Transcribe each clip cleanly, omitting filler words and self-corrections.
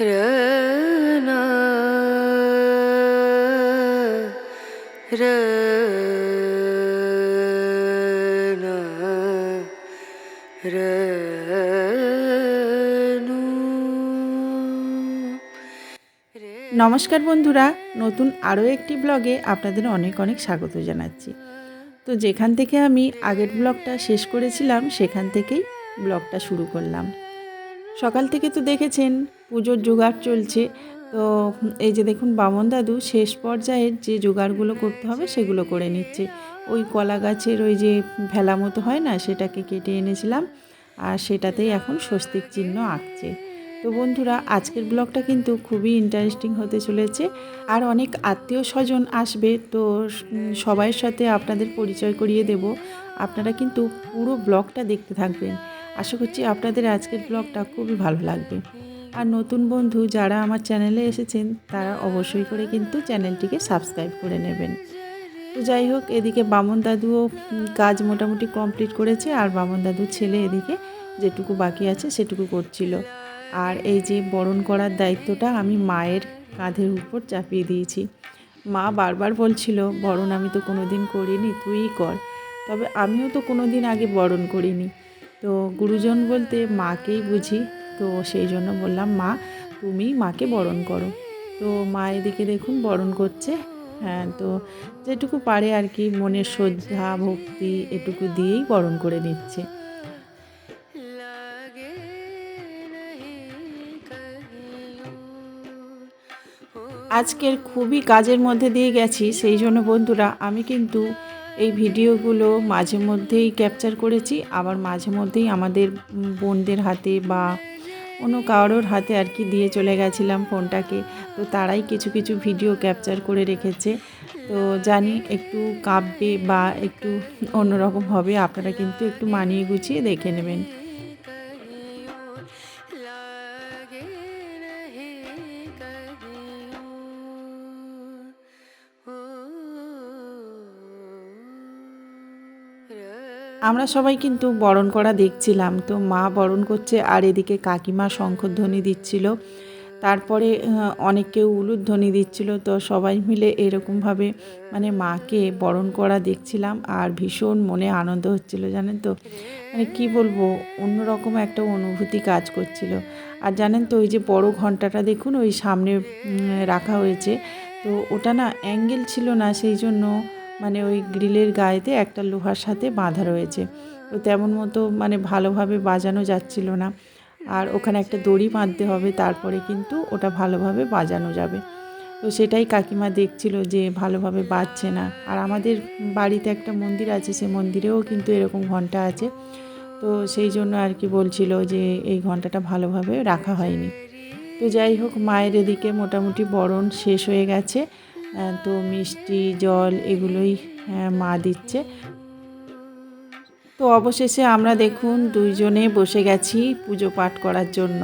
रना रना रनु। নমস্কার বন্ধুরা, নতুন আরও একটি ব্লগে আপনাদের অনেক অনেক স্বাগত জানাচ্ছি। তো যেখান থেকে আমি আগের ব্লগটা শেষ করেছিলাম সেখান থেকেই ব্লগটা শুরু করলাম। সকাল থেকে তো দেখেছেন পুজোর জোগাড় চলছে। তো এই যে দেখুন বামন দাদু শেষ পর্যায়ের যে জোগাড়গুলো করতে হবে সেগুলো করে নিচ্ছে। ওই কলা গাছের ওই যে ভেলা মতো হয় না, সেটাকে কেটে এনেছিলাম আর সেটাতেই এখন স্বস্তিক চিহ্ন আঁকছে। তো বন্ধুরা, আজকের ব্লগটা কিন্তু খুবই ইন্টারেস্টিং হতে চলেছে। আর অনেক আত্মীয় স্বজন আসবে, তো সবার সাথে আপনাদের পরিচয় করিয়ে দেব। আপনারা কিন্তু পুরো ব্লগটা দেখতে থাকবেন। আশা করছি আপনাদের আজকের ব্লগটা খুবই ভালো লাগবে। আর নতুন বন্ধু যারা আমার চ্যানেলে এসেছেন তারা অবশ্যই করে কিন্তু চ্যানেলটিকে সাবস্ক্রাইব করে নেবেন। তো যাই হোক, এদিকে বামন দাদুও কাজ মোটামুটি কমপ্লিট করেছে, আর বামন দাদুর ছেলে এদিকে যেটুকু বাকি আছে সেটুকু করছিল। আর এই যে বরণ করার দায়িত্বটা আমি মায়ের কাঁধের উপর চাপিয়ে দিয়েছি। মা বারবার বলছিল, বরণ আমি তো কোনো দিন করিনি, তুইই কর। তবে আমিও তো কোনো দিন আগে বরণ করিনি। তো গুরুজন বলতে মাকেই বুঝি। তো সেই জন্য বললাম, মা তুমি মাকে বরণ করো। তো মা এদিকে দেখুন বরণ করছে। হ্যাঁ, তো যেটুকু পারে আর কি, মনের শ্রদ্ধা ভক্তি এটুকু দিয়েই বরণ করে নিচ্ছে। আজকের খুবই কাজের মধ্যে দিয়ে গেছি, সেই জন্য বন্ধুরা আমি কিন্তু এই ভিডিওগুলো মাঝে মধ্যেই ক্যাপচার করেছি, আবার মাঝে মধ্যেই আমাদের বোনদের হাতে বা অন্য কারোর হাতে আর কি দিয়ে চলে গেছিলাম ফোনটাকে। তো তারাই কিছু কিছু ভিডিও ক্যাপচার করে রেখেছে। তো জানি একটু কাঁপবে বা একটু অন্যরকম হবে, আপনারা কিন্তু একটু মানিয়ে গুছিয়ে দেখে নেবেন। আমরা সবাই কিন্তু বরণ করা দেখছিলাম। তো মা বরণ করছে আর এদিকে কাকিমা শঙ্খধ্বনি দিচ্ছিল। তারপরে অনেকে উলুধ্বনি দিচ্ছিল। তো সবাই মিলে এরকমভাবে মানে মাকে বরণ করা দেখছিলাম, আর ভীষণ মনে আনন্দ হচ্ছিল, জানেন তো। মানে কি বলবো, অন্যরকম একটা অনুভূতি কাজ করছিল। আর জানেন তো, ওই যে বড় ঘন্টাটা দেখুন ওই সামনে রাখা হয়েছে। তো ওটা না অ্যাঙ্গেল ছিল না, সেই জন্য মানে ওই গ্রিলের গায়েতে একটা লোহার সাথে বাঁধা রয়েছে। তো তেমন মতো মানে ভালোভাবে বাজানো যাচ্ছিল না। আর ওখানে একটা দড়ি বাঁধতে হবে, তারপরে কিন্তু ওটা ভালোভাবে বাজানো যাবে। তো সেটাই কাকিমা দেখছিল যে ভালোভাবে বাজছে না। আর আমাদের বাড়িতে একটা মন্দির আছে, সে মন্দিরেও কিন্তু এরকম ঘন্টা আছে। তো সেই জন্য আর কি বলছিল যে এই ঘন্টাটা ভালোভাবে রাখা হয়নি। তো যাই হোক, মায়ের এদিকে মোটামুটি বরণ শেষ হয়ে গেছে। তো মিষ্টি জল এগুলোই মা দিচ্ছে। তো অবশেষে আমরা দেখুন দুইজনে বসে গেছি পুজো পাঠ করার জন্য।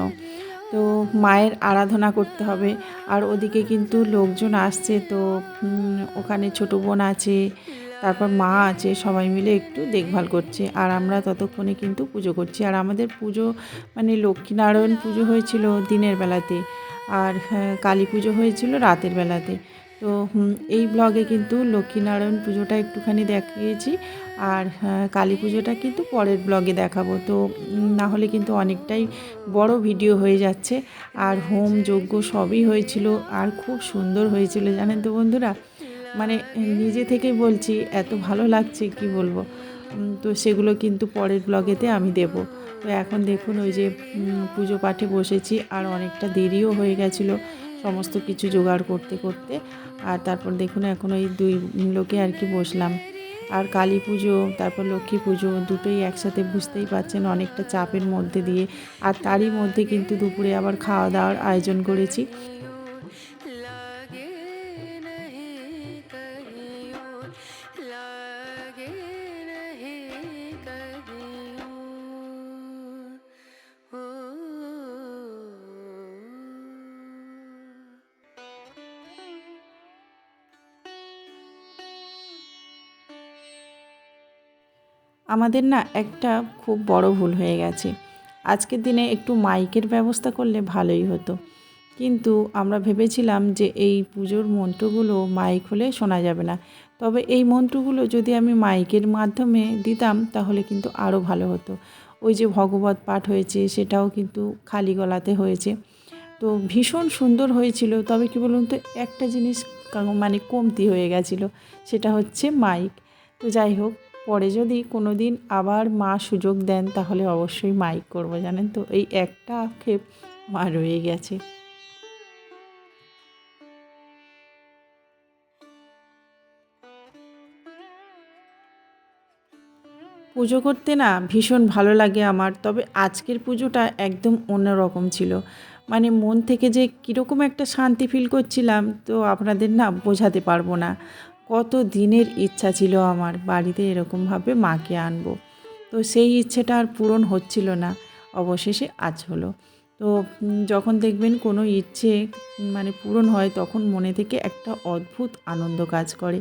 তো মায়ের আরাধনা করতে হবে। আর ওদিকে কিন্তু লোকজন আসছে, তো ওখানে ছোটো বোন আছে, তারপর মা আছে, সবাই মিলে একটু দেখভাল করছে। আর আমরা ততক্ষণে কিন্তু পুজো করছি। আর আমাদের পুজো মানে লক্ষ্মীনারায়ণ পুজো হয়েছিল দিনের বেলাতে, আর কালী পুজো হয়েছিল রাতের বেলাতে। তো এই ব্লগে কিন্তু লক্ষ্মীনারায়ণ পুজোটা একটুখানি দেখিয়েছি, আর কালী পুজোটা কিন্তু পরের ব্লগে দেখাবো। তো না হলে কিন্তু অনেকটাই বড় ভিডিও হয়ে যাচ্ছে। আর হোম যজ্ঞ সবই হয়েছিল, আর খুব সুন্দর হয়েছিল, জানেন তো বন্ধুরা। মানে নিজে থেকেই বলছি এত ভালো লাগছে কি বলবো। তো সেগুলো কিন্তু পরের ব্লগেতে আমি দেব। তো এখন দেখুন ওই যে পুজো পাঠে বসেছি, আর অনেকটা দেরিও হয়ে গেছিলো সমস্ত কিছু জোগাড় করতে করতে। আর তারপর দেখুন এখন ওই দুই লোকে আর কি বসলাম। আর কালী পুজো তারপর লক্ষ্মী পুজো দুটোই একসাথে, বুঝতেই পারছেন অনেকটা চাপের মধ্যে দিয়ে। আর তারই মধ্যে কিন্তু দুপুরে আবার খাওয়া দাওয়ার আয়োজন করেছি। আমাদের না একটা খুব বড় ভুল হয়ে গেছে। আজকের দিনে একটু মাইকের ব্যবস্থা করলে ভালোই হতো। কিন্তু আমরা ভেবেছিলাম যে এই পুজোর মন্ত্রগুলো মাইক হলে শোনা যাবে না, তবে এই মন্ত্রগুলো যদি আমি মাইকের মাধ্যমে দিতাম তাহলে কিন্তু আরও ভালো হতো। ওই যে ভগবত পাঠ হয়েছে সেটাও কিন্তু খালি গলাতে হয়েছে, তো ভীষণ সুন্দর হয়েছিল। তবে কি বলুন তো, একটা জিনিস মানে কমতি হয়ে গেছিলো, সেটা হচ্ছে মাইক। তো যাই হোক, পরে যদি কোনো দিন আবার মা সুযোগ দেন তাহলে অবশ্যই মাইক করব, জানেন তো, এই একটা আক্ষেপ মা রয়ে গেছে। পুজো করতে না ভীষণ ভালো লাগে আমার, তবে আজকের পুজোটা একদম অন্যরকম ছিল। মানে মন থেকে যে কীরকম একটা শান্তি ফিল করছিলাম, তো আপনাদের না বোঝাতে পারবো না। কত দিনের ইচ্ছা ছিল আমার বাড়িতে এরকমভাবে মাকে আনবো, তো সেই ইচ্ছেটা আর পূরণ হচ্ছিল না, অবশেষে আজ হলো। তো যখন দেখবেন কোনো ইচ্ছে মানে পূরণ হয় তখন মনে থেকে একটা অদ্ভুত আনন্দ কাজ করে।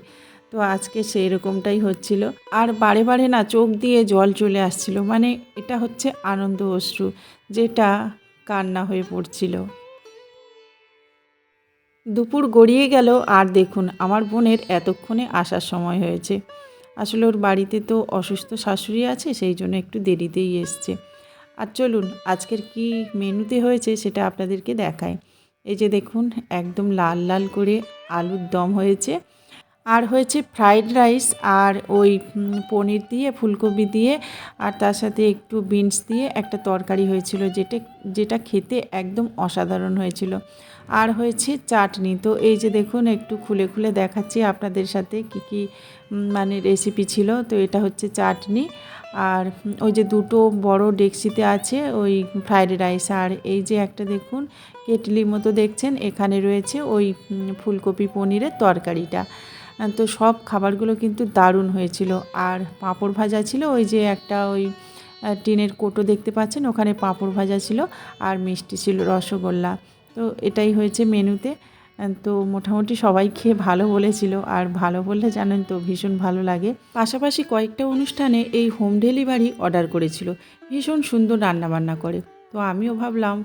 তো আজকে সেই রকমটাই হচ্ছিল, আর বারে বারে না চোখ দিয়ে জল চলে আসছিল, মানে এটা হচ্ছে আনন্দ অশ্রু, যেটা কান্না হয়ে পড়ছিল। দুপুর গড়িয়ে গেল, আর দেখুন আমার বোনের এতক্ষণে আসার সময় হয়েছে। আসলে ওর বাড়িতে তো অসুস্থ শাশুড়ি আছে, সেই জন্য একটু দেরিতেই এসছে। আর চলুন আজকের কি মেনুতে হয়েছে সেটা আপনাদেরকে দেখাই। এই যে দেখুন, একদম লাল লাল করে আলুর দম হয়েছে, আর হয়েছে ফ্রাইড রাইস, আর ওই পনির দিয়ে, ফুলকপি দিয়ে, আর তার সাথে একটু বিনস দিয়ে একটা তরকারি হয়েছিল, যেটা যেটা খেতে একদম অসাধারণ হয়েছিল। আর হয়েছে চাটনি। তো এই যে দেখুন, একটু খুলে খুলে দেখাচ্ছি আপনাদের সাথে কি কি মানে রেসিপি ছিল। তো এটা হচ্ছে চাটনি, আর ওই যে দুটো বড় ডেকচিতে আছে ওই ফ্রাইড রাইস, আর এই যে একটা দেখুন কেটলির মতো দেখছেন, এখানে রয়েছে ওই ফুলকপি পনিরের তরকারিটা। তো সব খাবারগুলো কিন্তু দারুণ হয়েছিল। আর পাঁপড় ভাজা ছিল, ওই যে একটা ওই টিনের কৌটো দেখতে পাচ্ছেন, ওখানে পাঁপড় ভাজা ছিল, আর মিষ্টি ছিল, রসগোল্লা। তো এটাই হয়েছে মেনুতে। তো মোটামুটি সবাই খেয়ে ভালো বলেছিল, আর ভালো বললে জানেন তো ভীষণ ভালো লাগে। পাশাপাশি কয়েকটা অনুষ্ঠানে এই হোম ডেলিভারি অর্ডার করেছিল, ভীষণ সুন্দর রান্নাবান্না করে। তো আমিও ভাবলাম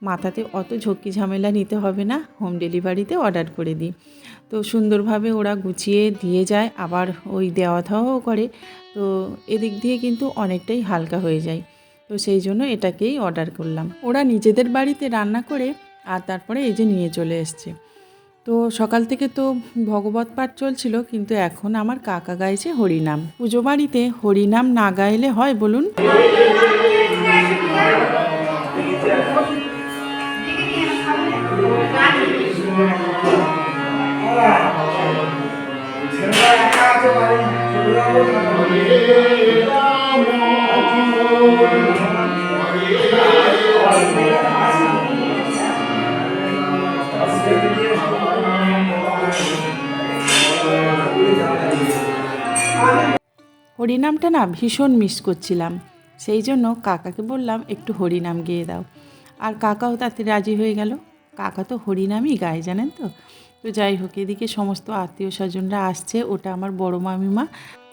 মাথাতে অত ঝক্কি ঝামেলা নিতে হবে না, হোম ডেলিভারিতে অর্ডার করে দিই। তো সুন্দরভাবে ওরা গুছিয়ে দিয়ে যায়, আবার ওই দেওয়া থাওয়াও করে। তো এদিক দিয়ে কিন্তু অনেকটাই হালকা হয়ে যায়। তো সেই জন্য এটাকেই অর্ডার করলাম। ওরা নিজেদের বাড়িতে রান্না করে আর তারপরে এই যে নিয়ে চলে এসছে। তো সকাল থেকে তো ভগবত পাঠ চলছিল, কিন্তু এখন আমার কাকা গাইছে হরিনাম। পুজো বাড়িতে হরিনাম না গাইলে হয় বলুন? হরিনামটা না ভীষণ মিস করছিলাম, সেই জন্য কাকাকে বললাম একটু হরিনাম গেয়ে দাও, আর কাকাও তাতে রাজি হয়ে গেল। কাকা তো হরিনামই গায়, জানেন তো। তো যাই হোক, এদিকে সমস্ত আত্মীয় স্বজনরা আসছে, ওটা আমার বড় মামিমা।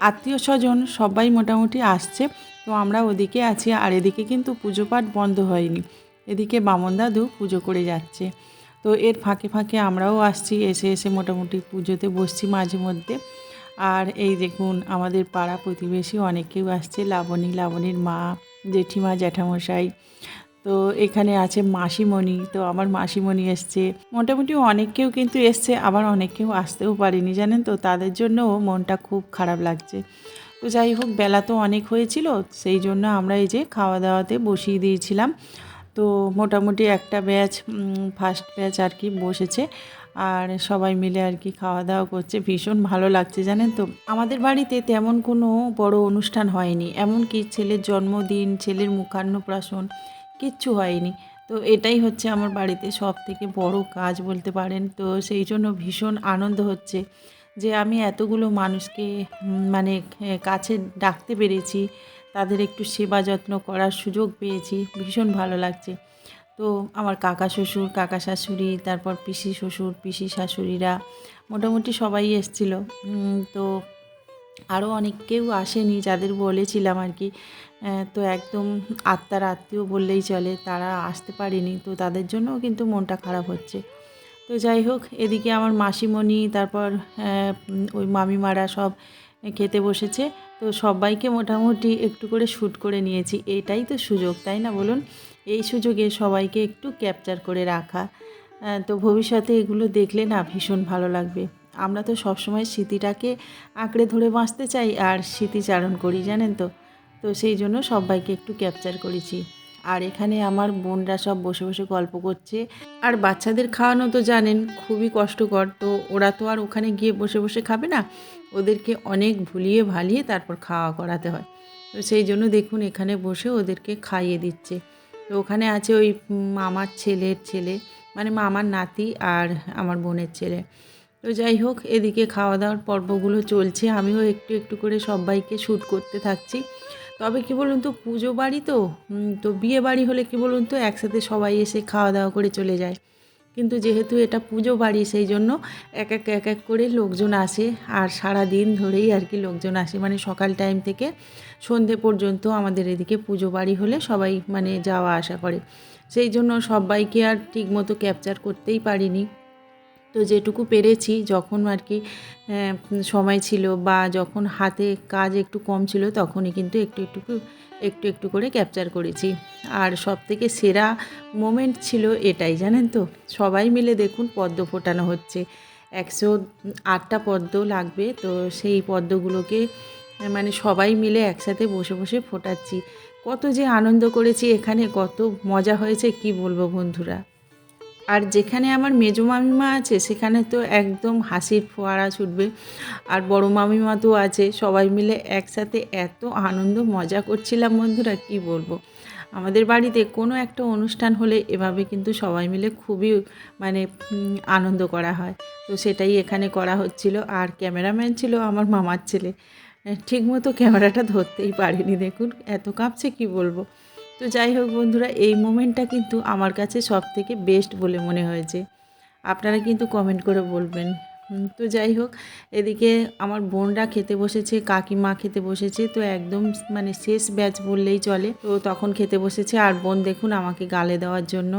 আত্মীয় স্বজন সবাই মোটামুটি আসছে, তো আমরা ওদিকে আছি। আর এদিকে কিন্তু পুজো পাঠ বন্ধ হয়নি, এদিকে বামন দাদু পুজো করে যাচ্ছে। তো এর ফাঁকে ফাঁকে আমরাও আসছি, এসে এসে মোটামুটি পুজোতে বসছি মাঝে মধ্যে। আর এই দেখুন আমাদের পাড়া প্রতিবেশী অনেকেও আসছে, লাবণীর মা, জেঠিমা, জ্যাঠামশাই। তো এখানে আছে মাসিমণি, তো আমার মাসিমণি এসছে। মোটামুটি অনেক কেউ কিন্তু এসছে, আবার অনেক কেউ আসতেও পারেনি, জানেন তো, তাদের জন্যও মনটা খুব খারাপ লাগছে। তো যাই হোক, বেলা তো অনেক হয়েছিল, সেই জন্য আমরা এই যে খাওয়া দাওয়াতে বসিয়ে দিয়েছিলাম। তো মোটামুটি একটা ব্যাচ, ফার্স্ট ব্যাচ আর কি বসেছে, আর সবাই মিলে আর কি খাওয়া দাওয়া করছে, ভীষণ ভালো লাগছে, জানেন তো। আমাদের বাড়িতে তেমন কোনো বড় অনুষ্ঠান হয়নি, এমনকি ছেলের জন্মদিন, ছেলের মুখান্নপ্রাশন কিচ্ছু হয়নি। তো এটাই হচ্ছে আমার বাড়িতে সব থেকে বড় কাজ বলতে পারেন। তো সেই জন্য ভীষণ আনন্দ হচ্ছে যে আমি এতগুলো মানুষকে মানে কাছে ডাকতে পেরেছি, তাদের একটু সেবা যত্ন করার সুযোগ পেয়েছি, ভীষণ ভালো লাগছে। তো আমার কাকা শ্বশুর, কাকা শাশুড়ি, তারপর পিসি শ্বশুর, পিসি শাশুড়িরা মোটামুটি সবাই এসেছিল। তো আরও অনেক কেউ আসেনি যাদের বলেছিলাম আর কি, তো একদম আত্মার আত্মীয় বললেই চলে, তারা আসতে পারেনি, তো তাদের জন্যও কিন্তু মনটা খারাপ হচ্ছে। তো যাই হোক, এদিকে আমার মাসিমণি তারপর ওই মামিমারা সব খেতে বসেছে। তো সবাইকে মোটামুটি একটু করে শ্যুট করে নিয়েছি, এটাই তো সুযোগ, তাই না বলুন? এই সুযোগে সবাইকে একটু ক্যাপচার করে রাখা। তো ভবিষ্যতে এগুলো দেখলে না ভীষণ ভালো লাগবে। আমরা তো সবসময় স্মৃতিটাকে আঁকড়ে ধরে বাঁচতে চাই আর স্মৃতিচারণ করি, জানেন তো। তো সেই জন্য সবাইকে একটু ক্যাপচার করেছি। আর এখানে আমার বোনরা সব বসে বসে গল্প করছে। আর বাচ্চাদের খাওয়ানো তো জানেন খুবই কষ্টকর, তো ওরা তো আর ওখানে গিয়ে বসে বসে খাবে না, ওদেরকে অনেক ভুলিয়ে ভালিয়ে তারপর খাওয়া করাতে হয়। তো সেই জন্য দেখুন এখানে বসে ওদেরকে খাইয়ে দিচ্ছে। তো ওখানে আছে ওই মামার ছেলের ছেলে, মানে মামার নাতি আর আমার বোনের ছেলে। তো যাই হোক, এদিকে খাওয়া দাওয়ার পর্বগুলো চলছে, আমিও একটু একটু করে সবাইকে শ্যুট করতে থাকছি। তবে কি বলুন তো, পুজো বাড়ি তো, তো বিয়ে বাড়ি হলে কি বলুন তো, একসাথে সবাই এসে খাওয়া দাওয়া করে চলে যায়। কিন্তু যেহেতু এটা পুজো বাড়ি, সেই জন্য এক এক করে লোকজন আসে, আর সারা দিন ধরেই আর কি লোকজন আসে, মানে সকাল টাইম থেকে সন্ধে পর্যন্ত আমাদের এদিকে পুজো বাড়ি হলে সবাই মানে যাওয়া আসা করে। সেই জন্য সবাইকে আর ঠিকমতো ক্যাপচার করতেই পারিনি। তো যেটুকু পেরেছি, যখন আর কি সময় ছিল বা যখন হাতে কাজ একটু কম ছিল, তখনই কিন্তু একটু করে ক্যাপচার করেছি। আর সবথেকে সেরা মোমেন্ট ছিল এটাই, জানেন তো, সবাই মিলে দেখুন পদ্ম ফোটানো হচ্ছে। 108টা পদ্ম লাগবে, তো সেই পদ্মগুলোকে মানে সবাই মিলে একসাথে বসে বসে ফোটাচ্ছি। কত যে আনন্দ করেছি এখানে, কত মজা হয়েছে কি বলবো বন্ধুরা। আর যেখানে আমার মেজো মামিমা আছে সেখানে তো একদম হাসির ফোয়ারা ছুটবে। আর বড় মামিমা তো আছে, সবাই মিলে একসাথে এত আনন্দ মজা করছিলাম বন্ধুরা, কি বলবো। আমাদের বাড়িতে কোনো একটা অনুষ্ঠান হলে এভাবে কিন্তু সবাই মিলে খুবই মানে আনন্দ করা হয়। তো সেটাই এখানে করা হচ্ছিল। আর ক্যামেরাম্যান ছিল আমার মামার ছেলে, ঠিকমতো ক্যামেরাটা ধরতেই পারেনি, দেখুন এত কাঁপছে কি বলবো। তো যাই হোক বন্ধুরা, এই মোমেন্টটা কিন্তু আমার কাছে সবথেকে বেস্ট বলে মনে হয়েছে। আপনারা কিন্তু কমেন্ট করে বলবেন। তো যাই হোক, এদিকে আমার বোনরা খেতে বসেছে, কাকিমা খেতে বসেছে, তো একদম মানে শেষ ব্যাচ বললেই চলে। তো তখন খেতে বসেছে, আর বোন দেখুন আমাকে গালে দেওয়ার জন্য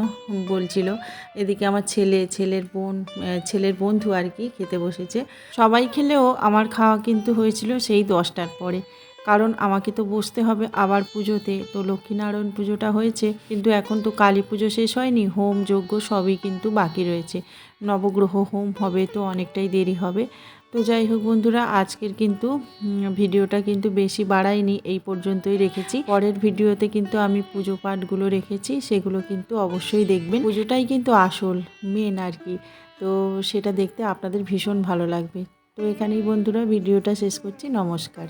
বলছিল। এদিকে আমার ছেলের বন্ধু আর কি খেতে বসেছে। সবাই খেলেও আমার খাওয়া কিন্তু হয়েছিল সেই 10টার পরে, কারণ আমাকে তো বসতে হবে আবার পুজোতে। তো লক্ষ্মীনারায়ণ পুজোটা হয়েছে, কিন্তু এখন তো কালী পুজো শেষ হয়নি, হোম যজ্ঞ সবই কিন্তু বাকি রয়েছে। নবগ্রহ হোম হবে, তো অনেকটাই দেরি হবে। তো যাই হোক বন্ধুরা, আজকের কিন্তু ভিডিওটা কিন্তু বেশি বাড়াইনি, এই পর্যন্তই রেখেছি। পরের ভিডিওতে কিন্তু আমি পুজো পাঠগুলো রেখেছি, সেগুলো কিন্তু অবশ্যই দেখবেন। পুজোটাই কিন্তু আসল মেন আর কি, তো সেটা দেখতে আপনাদের ভীষণ ভালো লাগবে। তো এখানেই বন্ধুরা ভিডিওটা শেষ করছি, নমস্কার।